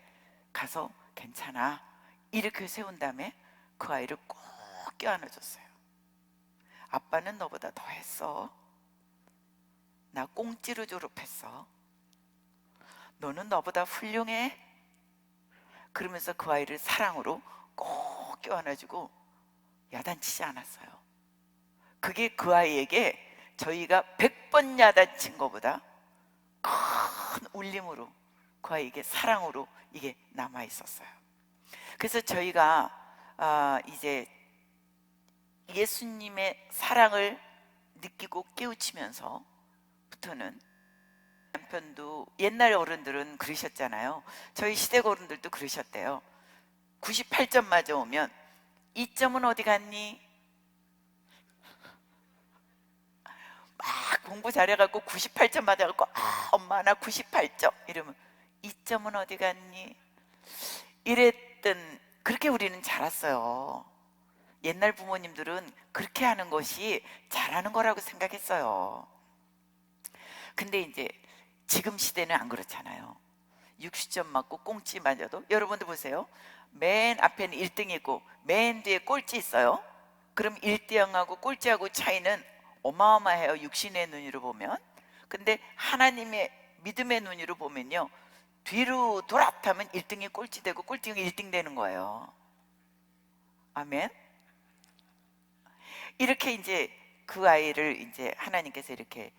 가서 괜찮아 이렇게 세운 다음에 그 아이를 꼭 껴안아줬어요. 아빠는 너보다 더 했어. 나 꽁지로 졸업했어. 너는 너보다 훌륭해. 그러면서 그 아이를 사랑으로 꼭 껴안아주고 야단치지 않았어요. 그게 그 아이에게 저희가 100번 야단친 것보다 큰 울림으로, 그 아이에게 사랑으로 이게 남아 있었어요. 그래서 저희가 이제 예수님의 사랑을 느끼고 깨우치면서부터는, 남편도 옛날 어른들은 그러셨잖아요. 저희 시댁 어른들도 그러셨대요. 98점 맞아오면 2점은 어디 갔니? 막 공부 잘해갖고 98점 맞아갖고 엄마 나 98점 이러면 2점은 어디 갔니? 이랬던, 그렇게 우리는 자랐어요. 옛날 부모님들은 그렇게 하는 것이 잘하는 거라고 생각했어요. 근데 이제 지금 시대는 안 그렇잖아요. 60점 맞고 꽁찌 맞아도, 여러분들 보세요. 맨 앞에는 1등이 있고 맨 뒤에 꼴찌 있어요. 그럼 1등하고 꼴찌하고 차이는 어마어마해요, 육신의 눈으로 보면. 근데 하나님의 믿음의 눈으로 보면요, 뒤로 돌아타면 1등이 꼴찌 되고 꼴찌가 1등 되는 거예요. 아멘. 이렇게 이제 그 아이를 이제 하나님께서 이렇게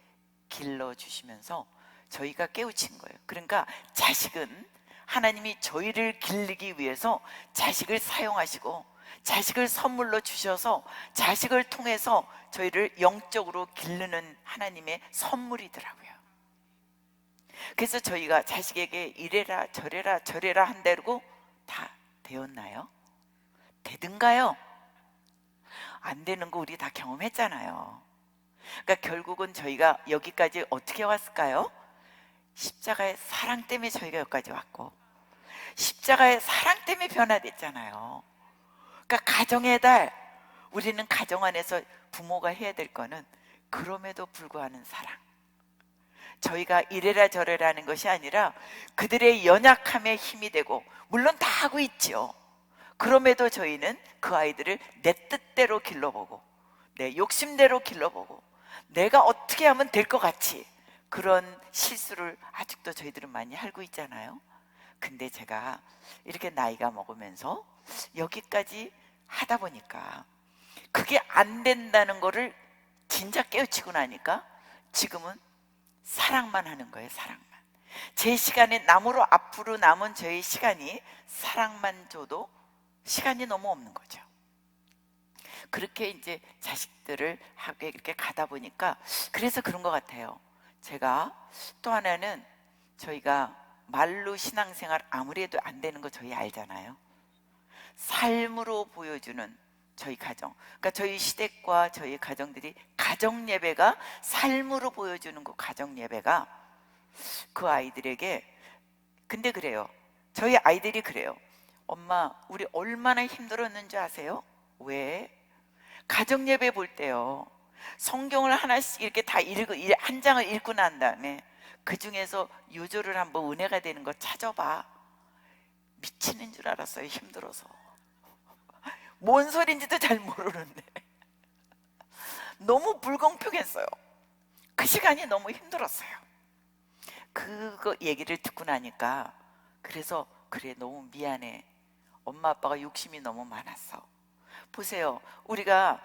길러 주시면서 저희가 깨우친 거예요. 그러니까 자식은 하나님이 저희를 기르기 위해서 자식을 사용하시고 자식을 선물로 주셔서 자식을 통해서 저희를 영적으로 기르는 하나님의 선물이더라고요. 그래서 저희가 자식에게 이래라 저래라 한다고 다 되었나요? 되든가요? 안 되는 거 우리 다 경험했잖아요. 그러니까 결국은 저희가 여기까지 어떻게 왔을까요? 십자가의 사랑 때문에 저희가 여기까지 왔고, 십자가의 사랑 때문에 변화됐잖아요. 그러니까 가정의 달, 우리는 가정 안에서 부모가 해야 될 거는 그럼에도 불구하는 사랑. 저희가 이래라 저래라 하는 것이 아니라 그들의 연약함에 힘이 되고, 물론 다 하고 있죠. 그럼에도 저희는 그 아이들을 내 뜻대로 길러보고 내 욕심대로 길러보고 내가 어떻게 하면 될 것 같이, 그런 실수를 아직도 저희들은 많이 하고 있잖아요. 근데 제가 이렇게 나이가 먹으면서 여기까지 하다 보니까 그게 안 된다는 거를 진짜 깨우치고 나니까 지금은 사랑만 하는 거예요. 사랑만. 제 시간에 앞으로 남은 저의 시간이 사랑만 줘도 시간이 너무 없는 거죠. 그렇게 이제 자식들을 하게 이렇게 가다 보니까, 그래서 그런 것 같아요. 제가 또 하나는, 저희가 말로 신앙생활 아무리 해도 안 되는 거 저희 알잖아요. 삶으로 보여주는 저희 가정, 그러니까 저희 시댁과 저희 가정들이 가정 예배가 삶으로 보여주는 그 가정 예배가 그 아이들에게, 근데 그래요. 저희 아이들이 그래요. 엄마, 우리 얼마나 힘들었는지 아세요? 왜? 가정 예배 볼 때요, 성경을 하나씩 이렇게 다 읽고, 한 장을 읽고 난 다음에 그 중에서 요절을 한번 은혜가 되는 거 찾아봐. 미치는 줄 알았어요. 힘들어서. 뭔 소리인지도 잘 모르는데 너무 불공평했어요. 그 시간이 너무 힘들었어요. 그거 얘기를 듣고 나니까, 그래서 그래, 너무 미안해. 엄마 아빠가 욕심이 너무 많았어. 보세요. 우리가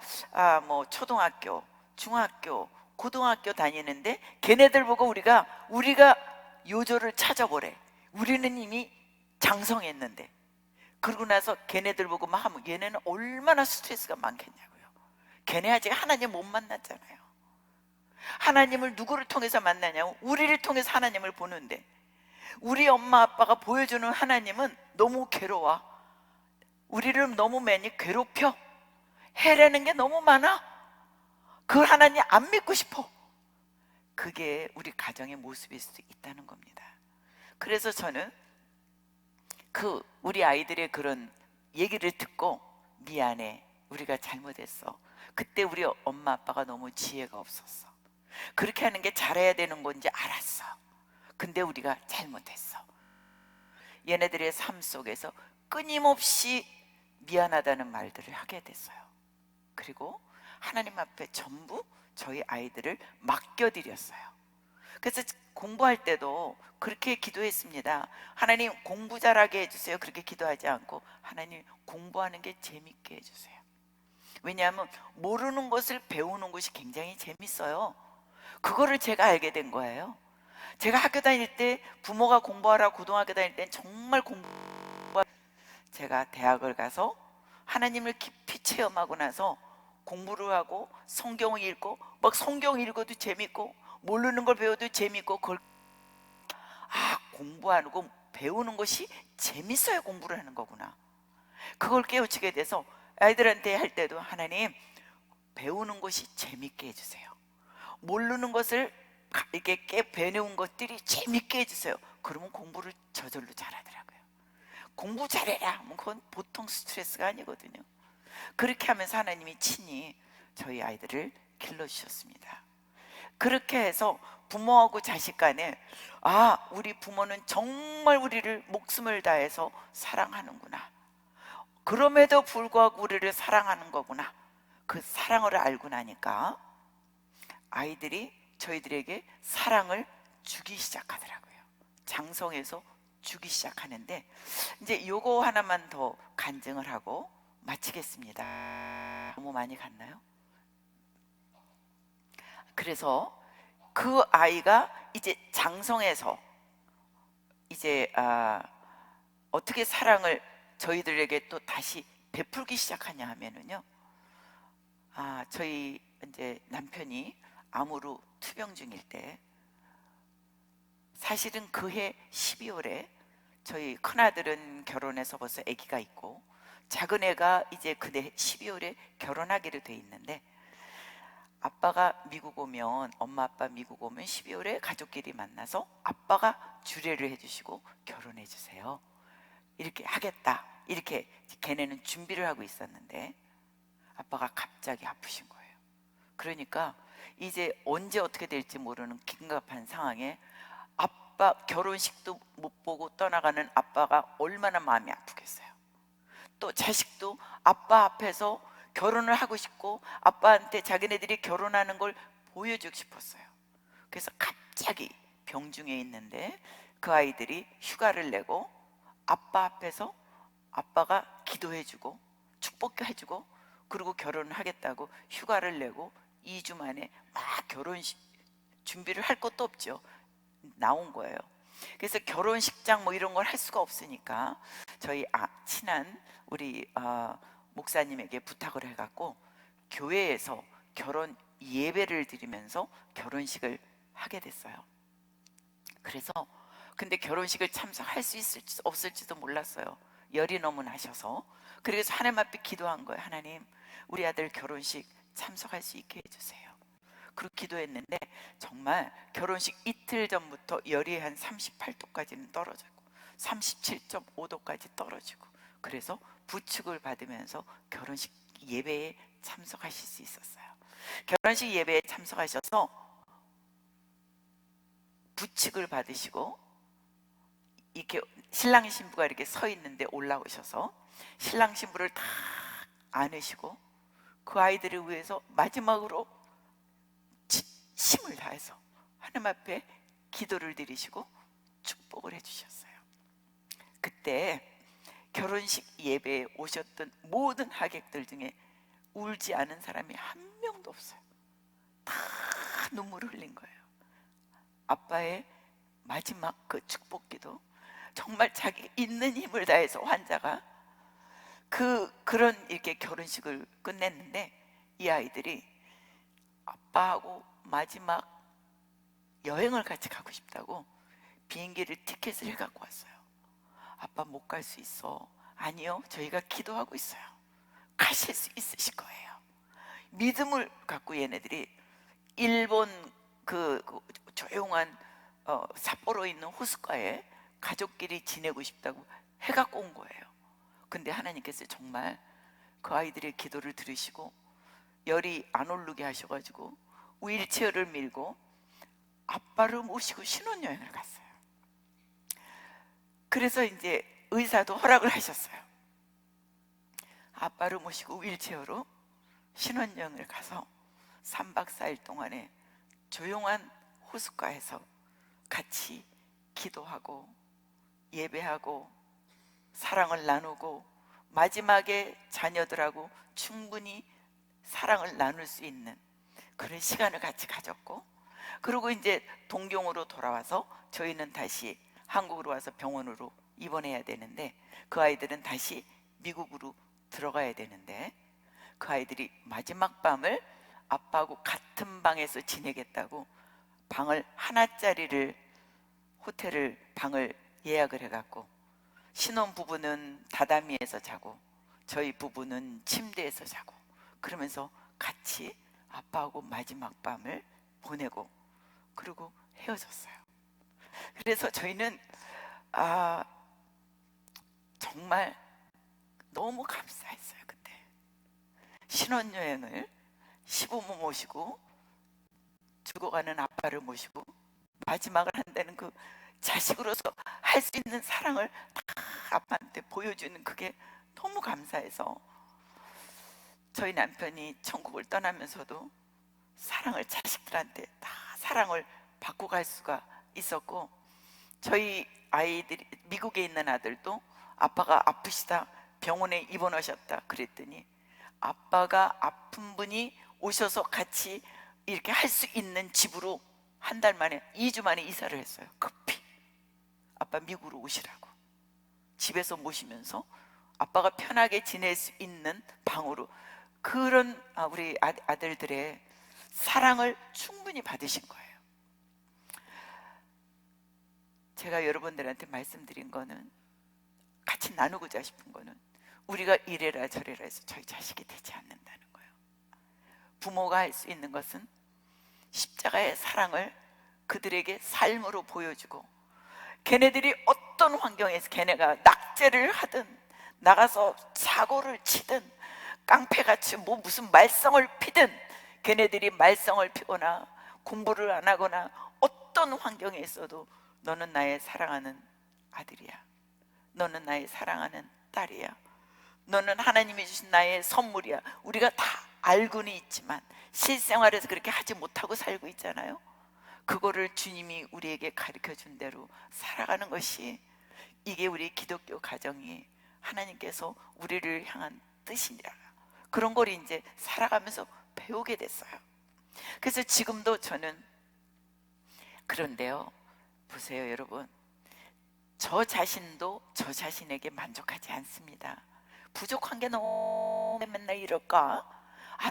뭐 초등학교, 중학교, 고등학교 다니는데 걔네들 보고 우리가 요절을 찾아보래. 우리는 이미 장성했는데. 그러고 나서 걔네들 보고 막 하면 얘네는 얼마나 스트레스가 많겠냐고요. 걔네 아직 하나님 못 만났잖아요. 하나님을 누구를 통해서 만나냐고, 우리를 통해서 하나님을 보는데, 우리 엄마 아빠가 보여주는 하나님은 너무 괴로워. 우리를 너무 많이 괴롭혀. 해라는 게 너무 많아. 그 하나님 안 믿고 싶어. 그게 우리 가정의 모습일 수도 있다는 겁니다. 그래서 저는 우리 아이들의 그런 얘기를 듣고, 미안해, 우리가 잘못했어. 그때 우리 엄마 아빠가 너무 지혜가 없었어. 그렇게 하는 게 잘해야 되는 건지 알았어. 근데 우리가 잘못했어. 얘네들의 삶 속에서 끊임없이 미안하다는 말들을 하게 됐어요. 그리고 하나님 앞에 전부 저희 아이들을 맡겨드렸어요. 그래서 공부할 때도 그렇게 기도했습니다. 하나님, 공부 잘하게 해주세요. 그렇게 기도하지 않고, 하나님, 공부하는 게 재밌게 해주세요. 왜냐하면 모르는 것을 배우는 것이 굉장히 재밌어요. 그거를 제가 알게 된 거예요. 제가 학교 다닐 때 부모가 공부하라, 고등학교 다닐 때 정말 제가 대학을 가서 하나님을 깊이 체험하고 나서 공부를 하고 성경을 읽고, 막 성경 읽어도 재밌고, 모르는 걸 배워도 재밌고, 그걸 공부하고 배우는 것이 재밌어야 공부를 하는 거구나. 그걸 깨우치게 돼서 아이들한테 할 때도, 하나님, 배우는 것이 재밌게 해주세요. 모르는 것을 이렇게 배우는 것들이 재밌게 해주세요. 그러면 공부를 저절로 잘하더라고요. 공부 잘해라. 뭐 그건 보통 스트레스가 아니거든요. 그렇게 하면서 하나님이 친히 저희 아이들을 길러주셨습니다. 그렇게 해서 부모하고 자식 간에 우리 부모는 정말 우리를 목숨을 다해서 사랑하는구나. 그럼에도 불구하고 우리를 사랑하는 거구나. 그 사랑을 알고 나니까 아이들이 저희들에게 사랑을 주기 시작하더라고요. 장성해서 주기 시작하는데, 이제 요거 하나만 더 간증을 하고 마치겠습니다. 너무 많이 갔나요? 그래서 그 아이가 이제 장성해서 이제 어떻게 사랑을 저희들에게 또 다시 베풀기 시작하냐 하면은요, 저희 이제 남편이 암으로 투병 중일 때, 사실은 그해 12월에 저희 큰아들은 결혼해서 벌써 아기가 있고 작은 애가 이제 그해 12월에 결혼하기로 돼 있는데, 아빠가 미국 오면, 엄마 아빠 미국 오면 12월에 가족끼리 만나서 아빠가 주례를 해주시고 결혼해 주세요, 이렇게 하겠다, 이렇게 걔네는 준비를 하고 있었는데 아빠가 갑자기 아프신 거예요. 그러니까 이제 언제 어떻게 될지 모르는 긴급한 상황에 아빠 결혼식도 못 보고 떠나가는 아빠가 얼마나 마음이 아프겠어요. 또 자식도 아빠 앞에서 결혼을 하고 싶고 아빠한테 자기네들이 결혼하는 걸 보여주고 싶었어요. 그래서 갑자기 병중에 있는데 그 아이들이 휴가를 내고 아빠 앞에서 아빠가 기도해주고 축복해주고 그리고 결혼을 하겠다고 휴가를 내고 2주 만에 막 결혼식 준비를 할 것도 없죠. 나온 거예요. 그래서 결혼식장 뭐 이런 걸 할 수가 없으니까 저희 친한 우리 목사님에게 부탁을 해갖고 교회에서 결혼 예배를 드리면서 결혼식을 하게 됐어요. 그래서 근데 결혼식을 참석할 수 있을지 없을지도 몰랐어요. 열이 너무 나셔서. 그래서 하나님 앞에 기도한 거예요. 하나님, 우리 아들 결혼식 참석할 수 있게 해주세요. 그렇게 기도했는데 정말 결혼식 이틀 전부터 열이 한 38도까지는 떨어지고 37.5도까지 떨어지고, 그래서 부축을 받으면서 결혼식 예배에 참석하실 수 있었어요. 결혼식 예배에 참석하셔서 부축을 받으시고 이렇게 신랑 신부가 이렇게 서 있는데 올라오셔서 신랑 신부를 다 안으시고 그 아이들을 위해서 마지막으로 힘을 다해서 하나님 앞에 기도를 드리시고 축복을 해주셨어요. 그때 결혼식 예배에 오셨던 모든 하객들 중에 울지 않은 사람이 한 명도 없어요. 다 눈물을 흘린 거예요. 아빠의 마지막 그 축복기도, 정말 자기 있는 힘을 다해서 환자가 그런 이렇게 결혼식을 끝냈는데, 이 아이들이 아빠하고 마지막 여행을 같이 가고 싶다고 비행기를 티켓을 해갖고 왔어요. 아빠 못 갈 수 있어. 아니요, 저희가 기도하고 있어요. 가실 수 있으실 거예요. 믿음을 갖고 얘네들이 일본 그 조용한 삿포로에 있는 호숫가에 가족끼리 지내고 싶다고 해갖고 온 거예요. 근데 하나님께서 정말 그 아이들의 기도를 들으시고 열이 안 오르게 하셔가지고 휠체어를 밀고 아빠를 모시고 신혼여행을 갔어요. 그래서 이제 의사도 허락을 하셨어요. 아빠를 모시고 휠체어로 신혼여행을 가서 3박 4일 동안에 조용한 호숫가에서 같이 기도하고 예배하고 사랑을 나누고 마지막에 자녀들하고 충분히 사랑을 나눌 수 있는 그런 시간을 같이 가졌고, 그리고 이제 동경으로 돌아와서 저희는 다시 한국으로 와서 병원으로 입원해야 되는데 그 아이들은 다시 미국으로 들어가야 되는데 그 아이들이 마지막 밤을 아빠하고 같은 방에서 지내겠다고 방을 하나짜리를 호텔을 방을 예약을 해갖고 신혼부부는 다다미에서 자고 저희 부부는 침대에서 자고 그러면서 같이 아빠하고 마지막 밤을 보내고 그리고 헤어졌어요. 그래서 저희는 정말 너무 감사했어요. 그때 신혼여행을 시부모 모시고 죽어가는 아빠를 모시고 마지막을 한다는 그 자식으로서 할 수 있는 사랑을 다 아빠한테 보여주는 그게 너무 감사해서 저희 남편이 천국을 떠나면서도 사랑을 자식들한테 다 사랑을 받고 갈 수가 있었고, 저희 아이들이 미국에 있는 아들도 아빠가 아프시다 병원에 입원하셨다 그랬더니 아빠가 아픈 분이 오셔서 같이 이렇게 할 수 있는 집으로 한 달 만에 2주 만에 이사를 했어요. 급히 아빠 미국으로 오시라고 집에서 모시면서 아빠가 편하게 지낼 수 있는 방으로. 그런 우리 아들들의 사랑을 충분히 받으신 거예요. 제가 여러분들한테 말씀드린 거는, 같이 나누고자 싶은 거는, 우리가 이래라 저래라 해서 저희 자식이 되지 않는다는 거예요. 부모가 할 수 있는 것은 십자가의 사랑을 그들에게 삶으로 보여주고, 걔네들이 어떤 환경에서 걔네가 낙제를 하든 나가서 사고를 치든 깡패같이 무슨 말썽을 피든, 걔네들이 말썽을 피거나 공부를 안 하거나 어떤 환경에 있어도 너는 나의 사랑하는 아들이야, 너는 나의 사랑하는 딸이야, 너는 하나님이 주신 나의 선물이야. 우리가 다 알고는 있지만 실생활에서 그렇게 하지 못하고 살고 있잖아요. 그거를 주님이 우리에게 가르쳐 준 대로 살아가는 것이, 이게 우리 기독교 가정이 하나님께서 우리를 향한 뜻이니라. 그런 걸 이제 살아가면서 배우게 됐어요. 그래서 지금도 저는 그런데요, 보세요 여러분, 저 자신도 저 자신에게 만족하지 않습니다. 부족한 게 너무 맨날 이럴까?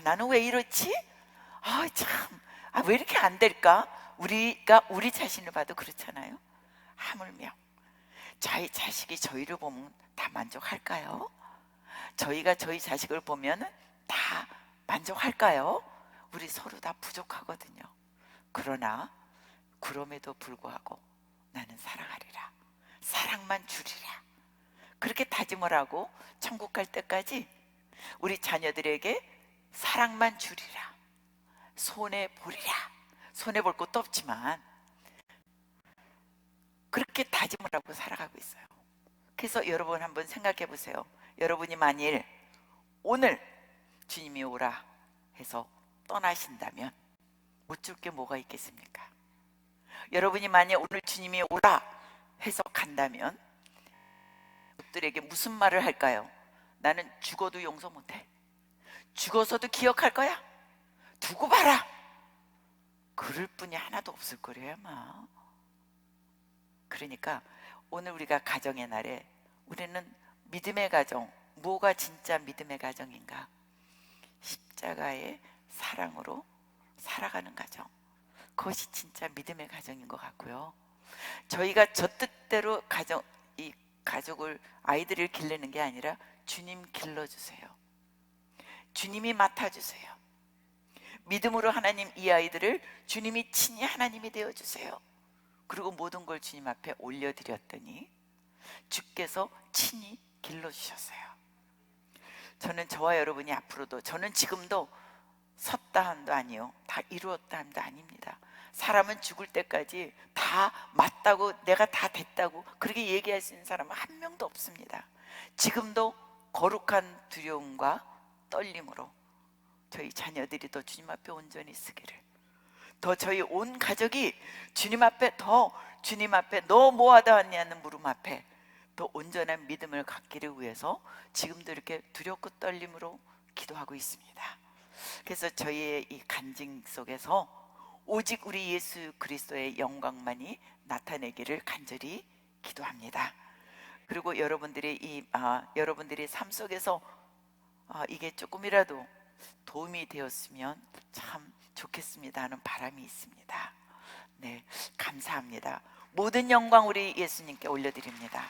나는 왜 이렇지? 참, 왜 이렇게 안 될까? 우리가 우리 자신을 봐도 그렇잖아요. 하물며 저희 자식이 저희를 보면 다 만족할까요? 저희가 저희 자식을 보면 다 만족할까요? 우리 서로 다 부족하거든요. 그러나 그럼에도 불구하고 나는 사랑하리라, 사랑만 주리라, 그렇게 다짐을 하고 천국 갈 때까지 우리 자녀들에게 사랑만 주리라, 손해보리라. 손해볼 것도 없지만 그렇게 다짐을 하고 살아가고 있어요. 그래서 여러분 한번 생각해 보세요. 여러분이 만일 오늘 주님이 오라 해서 떠나신다면 못 줄 게 뭐가 있겠습니까? 여러분이 만일 오늘 주님이 오라 해서 간다면 그들에게 무슨 말을 할까요? 나는 죽어도 용서 못해, 죽어서도 기억할 거야, 두고 봐라, 그럴 뿐이 하나도 없을 거래요 아마. 그러니까 오늘 우리가 가정의 날에 우리는 믿음의 가정, 뭐가 진짜 믿음의 가정인가? 십자가의 사랑으로 살아가는 가정, 그것이 진짜 믿음의 가정인 것 같고요. 저희가 저 뜻대로 이 가족을, 아이들을 기르는 게 아니라 주님 길러주세요. 주님이 맡아주세요. 믿음으로 하나님, 이 아이들을 주님이 친히 하나님이 되어주세요. 그리고 모든 걸 주님 앞에 올려드렸더니 주께서 친히 길러주셨어요. 저는 저와 여러분이 앞으로도, 저는 지금도 섰다 함도 아니요, 다 이루었다 함도 아닙니다. 사람은 죽을 때까지 다 맞다고, 내가 다 됐다고 그렇게 얘기할 수 있는 사람은 한 명도 없습니다. 지금도 거룩한 두려움과 떨림으로 저희 자녀들이 더 주님 앞에 온전히 쓰기를, 더 저희 온 가족이 주님 앞에, 더 주님 앞에 너 뭐하다 왔냐는 물음 앞에 더 온전한 믿음을 갖기를 위해서 지금도 이렇게 두렵고 떨림으로 기도하고 있습니다. 그래서 저희의 이 간증 속에서 오직 우리 예수 그리스도의 영광만이 나타내기를 간절히 기도합니다. 그리고 여러분들의 여러분들의 삶 속에서 이게 조금이라도 도움이 되었으면 참 좋겠습니다 하는 바람이 있습니다. 네, 감사합니다. 모든 영광 우리 예수님께 올려드립니다.